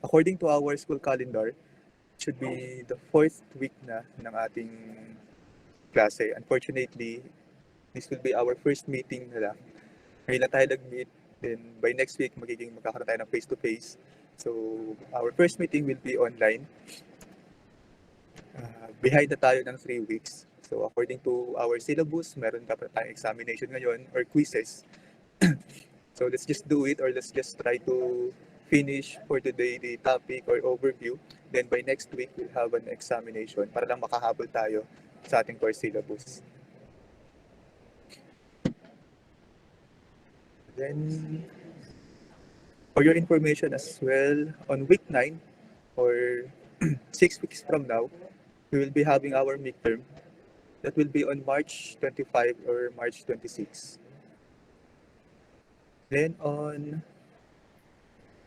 according to our school calendar, it should be the fourth week na ng ating klase. Unfortunately, this will be our first meeting na lang. Ngayon lang tayo nag-meet. Then by next week, magkakaroon tayo ng face-to-face. So our first meeting will be online. Behind na tayo ng 3 weeks. So according to our syllabus, meron dapat tayong examination ngayon or quizzes. So let's just do it, or let's just try to finish for today the topic or overview. Then by next week, we'll have an examination para lang makahabol tayo sa ating course syllabus. Then, for your information as well, on week 9 or 6 weeks from now, we will be having our midterm. That will be on March 25 or March 26. Then on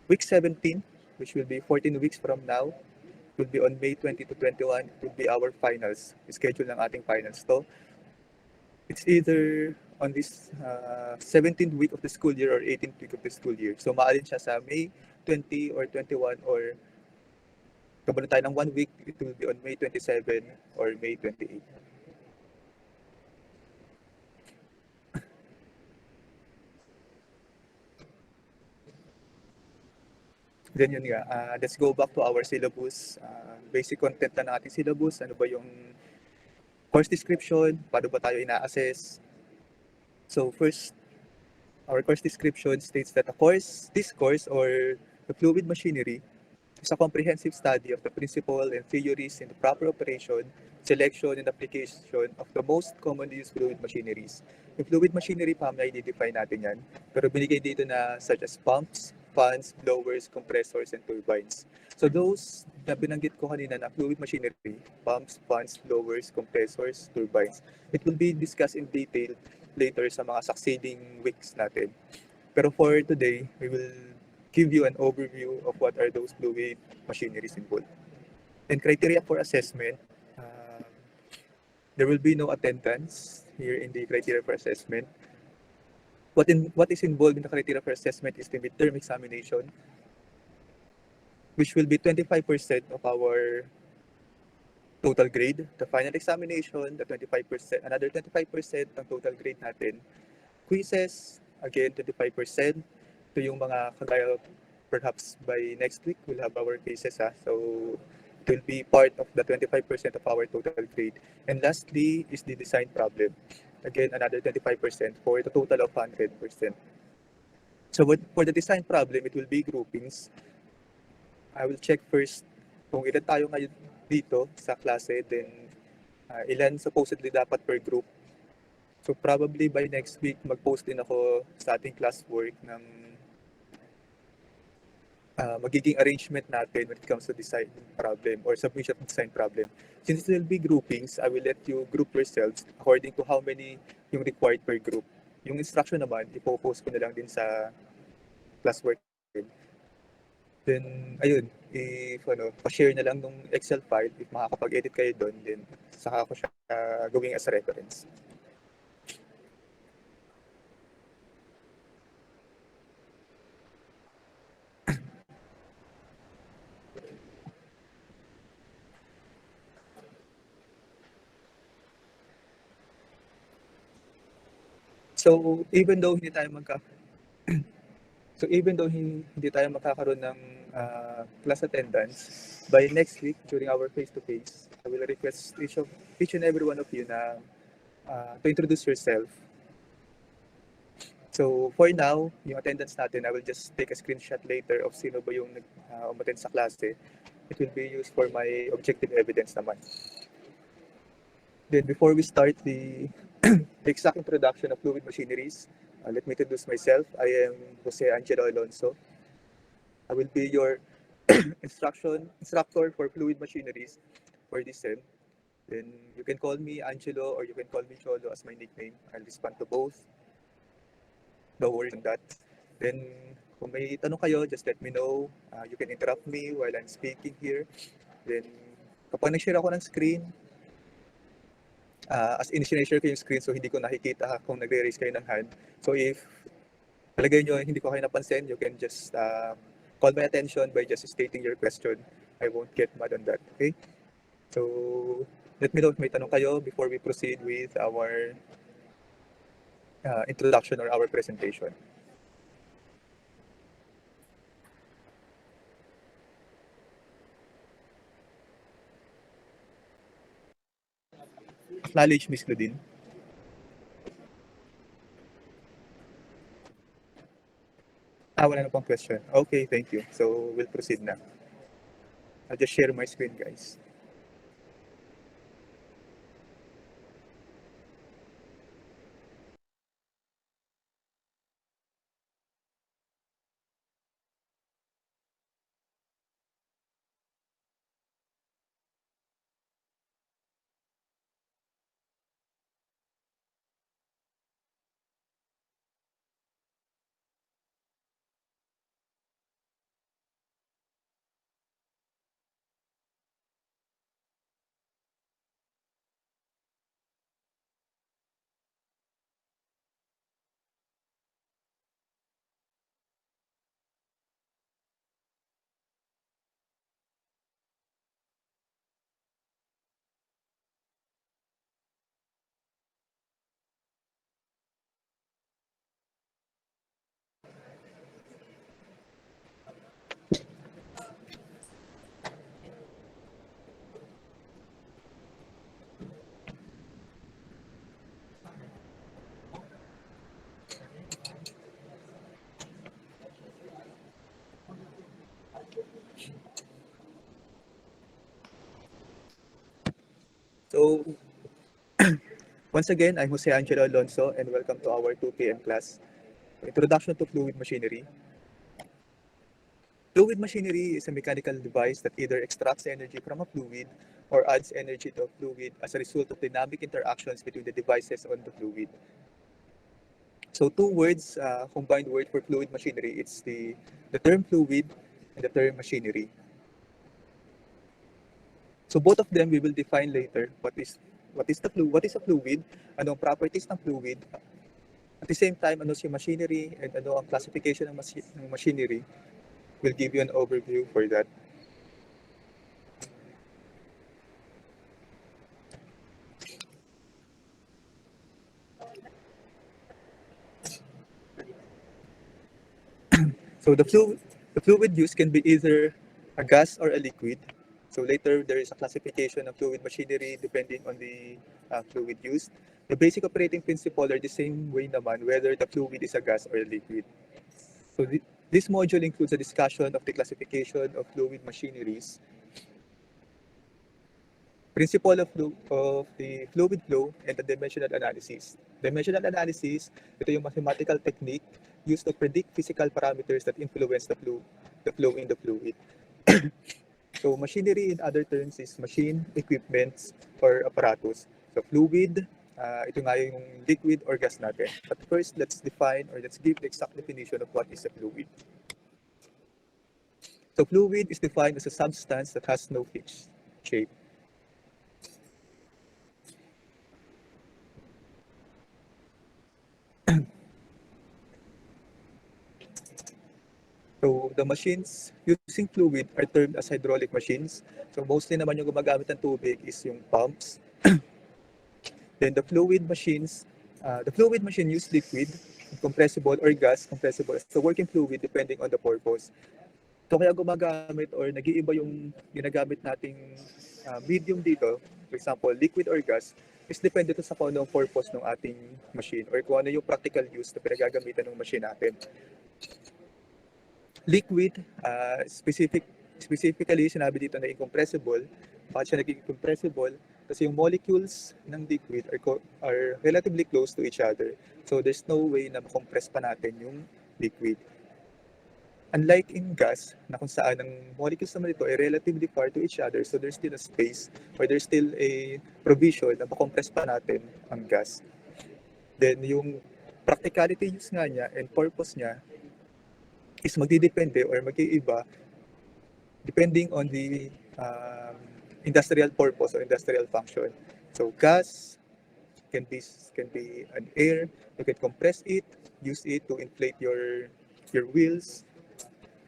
week 17, which will be 14 weeks from now, will be on May 20 to 21, it will be our finals. Schedule ng ating finals to. It's either on this 17th week of the school year or 18th week of the school year. So maalin siya sa May 20 or 21, or kabalo tayo ng 1 week, it will be on May 27 or May 28. Then yun nga, let's go back to our syllabus. Basic content na ng ating syllabus. Ano ba yung course description? Paano ba tayo ina-assess? So first, our course description states that this course or the fluid machinery is a comprehensive study of the principle and theories in the proper operation, selection, and application of the most commonly used fluid machineries. Yung fluid machinery, mamaya i-define natin yan. Pero binigay dito na such as pumps, fans, blowers, compressors, and turbines. So those na binanggit ko kanina na fluid machinery, pumps, fans, blowers, compressors, turbines, it will be discussed in detail later sa mga succeeding weeks natin. Pero for today, we will give you an overview of what are those fluid machineries involved. And criteria for assessment, there will be no attendance here in the criteria for assessment. What is involved in the criteria for assessment is the midterm examination, which will be 25% of our total grade. The final examination, the 25%, another 25% ng total grade natin. Quizzes, again, 25%. Ito yung mga kagaya, perhaps by next week, we'll have our cases. So it will be part of the 25% of our total grade. And lastly is the design problem. Again, another 25% for the total of 100%. So for the design problem, it will be groupings. I will check first kung ilan tayo ngayon dito sa klase, then ilan supposedly dapat per group. So probably by next week, mag-post din ako sa ating classwork ng magiging arrangement natin when it comes to design problem or submission of design problem. Since it will be groupings, I will let you group yourselves according to how many yung required per group. Yung instruction naman, ipopost ko na lang din sa classwork. Then, ayun, pa-share na lang nung Excel file. If makakapag-edit kayo doon, then saka ko siya gawing as reference. So even though hindi tayo makakaroon ng class attendance, by next week during our face-to-face, I will request each and every one of you na to introduce yourself. So for now, yung attendance natin, I will just take a screenshot later of sino ba yung umattend sa klase. It will be used for my objective evidence naman. Then before we start the exact introduction of fluid machineries, let me introduce myself. I am Jose Angelo Alonso. I will be your instructor for fluid machineries for this sem. Then you can call me Angelo or you can call me Cholo as my nickname. I'll respond to both. No worries on that. Then kung may tanong kayo, just let me know. You can interrupt me while I'm speaking here. Then kapag nag-share ako ng screen, as in sinishare ko yung screen, so hindi ko nakikita kung nagre-raise kayo ng hand. So if talagay nyo hindi ko kayo napansin, you can just call my attention by just stating your question. I won't get mad on that, okay? So, let me know if may tanong kayo before we proceed with our introduction or our presentation. Acknowledge, Miss Claudine. Wala na pang question. Okay, thank you. So, we'll proceed na. I'll just share my screen, guys. So, once again, I'm Jose Angelo Alonso and welcome to our 2 p.m. class, Introduction to Fluid Machinery. Fluid machinery is a mechanical device that either extracts energy from a fluid or adds energy to a fluid as a result of dynamic interactions between the devices on the fluid. So two words, combined word for fluid machinery, it's the term fluid and the term machinery. So both of them we will define later. What is a fluid? Anong properties ng fluid? At the same time, ano si machinery and ano ang classification ng machinery? We'll give you an overview for that. So the fluid used can be either a gas or a liquid. So later there is a classification of fluid machinery depending on the fluid used. The basic operating principle are the same way naman whether the fluid is a gas or a liquid. So this module includes a discussion of the classification of fluid machineries, principle of the fluid flow, and the dimensional analysis. Dimensional analysis, ito yung mathematical technique used to predict physical parameters that influence the flow in the fluid. So machinery in other terms is machine, equipments, or apparatus. So fluid, ito nga yung liquid or gas natin. But first, let's define or let's give the exact definition of what is a fluid. So fluid is defined as a substance that has no fixed shape. So the machines using fluid are termed as hydraulic machines. So mostly naman yung gumagamit ng tubig is yung pumps. Then the fluid machine use liquid, compressible or gas, compressible as the working fluid depending on the purpose. So kaya gumagamit or nag-iiba yung ginagamit nating medium dito, for example, liquid or gas, is depende to sa kung anong purpose ng ating machine or kung ano yung practical use na pinagagamitan ng machine natin. Liquid, specifically sinabi dito na incompressible. Bakit siya naging incompressible? Kasi yung molecules ng liquid are relatively close to each other. So there's no way na makompress pa natin yung liquid. Unlike in gas, na kung saan ang molecules naman ito ay relatively far to each other, so there's still a space or there's still a provision na makompress pa natin ang gas. Then yung practicality use nga niya and purpose niya is magdidepende or mag-iiba depending on the industrial purpose or industrial function. So gas can be an air. You can compress it, use it to inflate your wheels.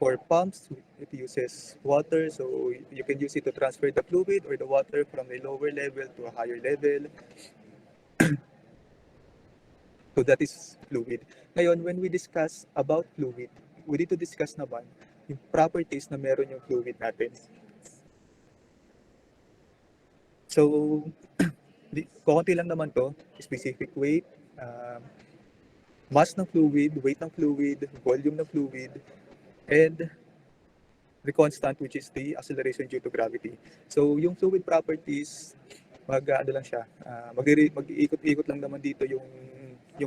for pumps, it uses water, so you can use it to transfer the fluid or the water from a lower level to a higher level. So that is fluid. Ngayon, when we discuss about fluid, we need to discuss naman yung properties na meron yung fluid natin. So, kukunti lang naman to, specific weight, mass ng fluid, weight ng fluid, volume ng fluid, and the constant, which is the acceleration due to gravity. So, yung fluid properties, ano lang siya, mag-iikot-ikot lang naman dito yung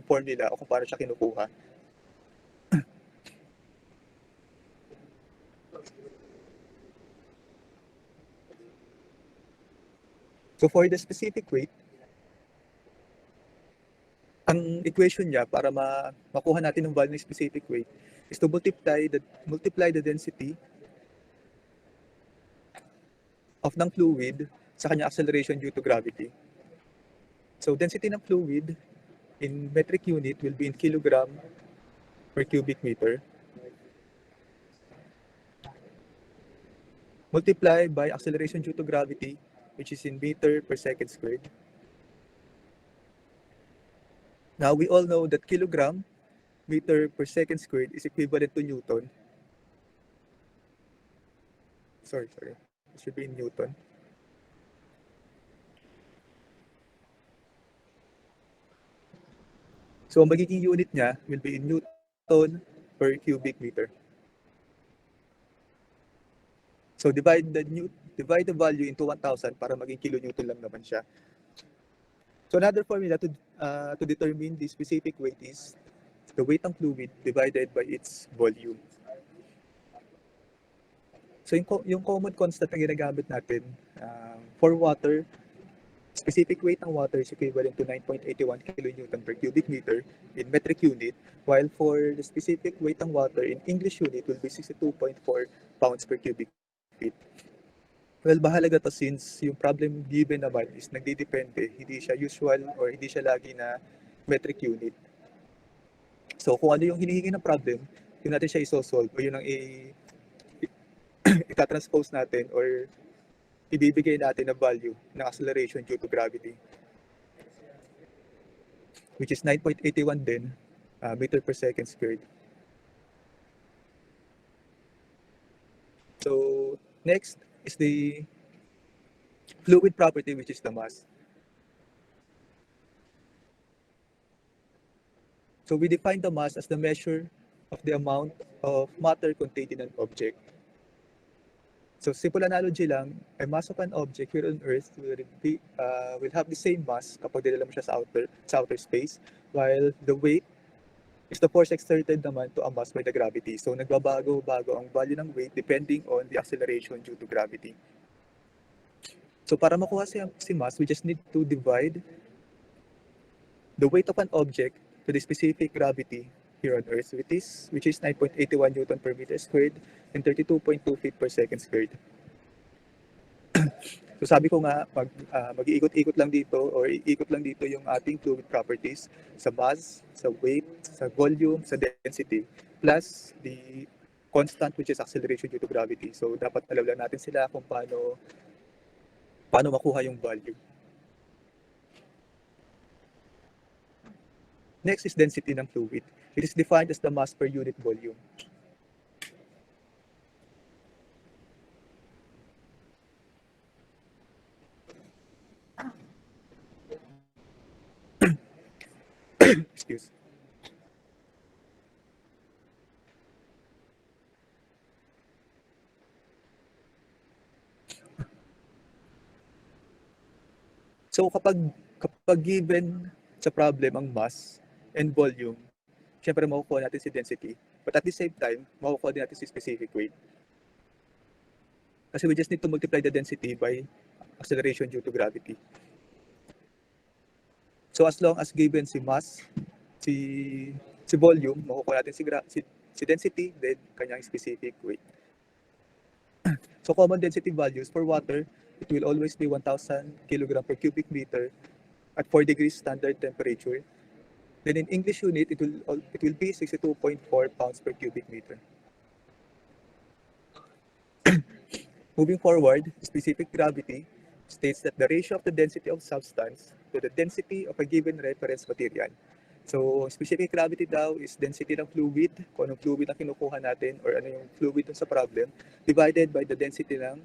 formula o kung paano siya kinukuha. So, for the specific weight, ang equation niya para makuha natin yung value ng specific weight is to multiply the density of ng fluid sa kanya acceleration due to gravity. So, density ng fluid in metric unit will be in kilogram per cubic meter. Multiply by acceleration due to gravity, which is in meter per second squared. Now, we all know that kilogram meter per second squared is equivalent to Newton. Sorry. It should be in Newton. So, ang magiging unit niya will be in Newton per cubic meter. So, divide the value into 1,000 para maging kilonewton lang naman siya. So, another formula to determine the specific weight is the weight ng fluid divided by its volume. So, yung common constant na ginagamit natin for water, specific weight ng water is equivalent to 9.81 kilonewton per cubic meter in metric unit, while for the specific weight ng water in English unit will be 62.4 pounds per cubic feet. Well, mahalaga to since yung problem given naman is nagdidepende, hindi siya usual or hindi siya lagi na metric unit. So, kung ano yung hinihingi ng problem, yun natin siya isosolve o yun ang itatranspose natin or ibibigay natin na value ng acceleration due to gravity, which is 9.81 din meter per second squared. So, next is the fluid property, which is the mass. So, we define the mass as the measure of the amount of matter contained in an object. So, simple analogy lang, a mass of an object here on Earth will have the same mass kapag dinala mo siya sa outer space, while the weight is the force exerted naman to a mass by the gravity. So, nagbabago ang value ng weight depending on the acceleration due to gravity. So, para makuha si mass, we just need to divide the weight of an object to the specific gravity here on Earth, which is 9.81 Newton per meter squared and 32.2 feet per second squared. So sabi ko nga, mag-iikot-ikot lang dito or iikot lang dito yung ating fluid properties sa mass, sa weight, sa volume, sa density, plus the constant, which is acceleration due to gravity. So dapat alam lang natin sila kung paano makuha yung value. Next is density ng fluid. It is defined as the mass per unit volume. Excuse. So kapag given sa problem ang mass and volume, syempre makukuha natin si density. But at the same time, makukuha din natin si specific weight. Kasi we just need to multiply the density by acceleration due to gravity. So as long as given si mass, si volume, makukuha natin si density, then kanyang specific weight. So common density values for water, it will always be 1,000 kilogram per cubic meter at 4 degrees standard temperature. Then in English unit, it will be 62.4 pounds per cubic meter. Moving forward, specific gravity states that the ratio of the density of substance to the density of a given reference material. So, specific gravity daw is density ng fluid, kung anong fluid ang kinukuha natin or ano yung fluid dun sa problem, divided by the density ng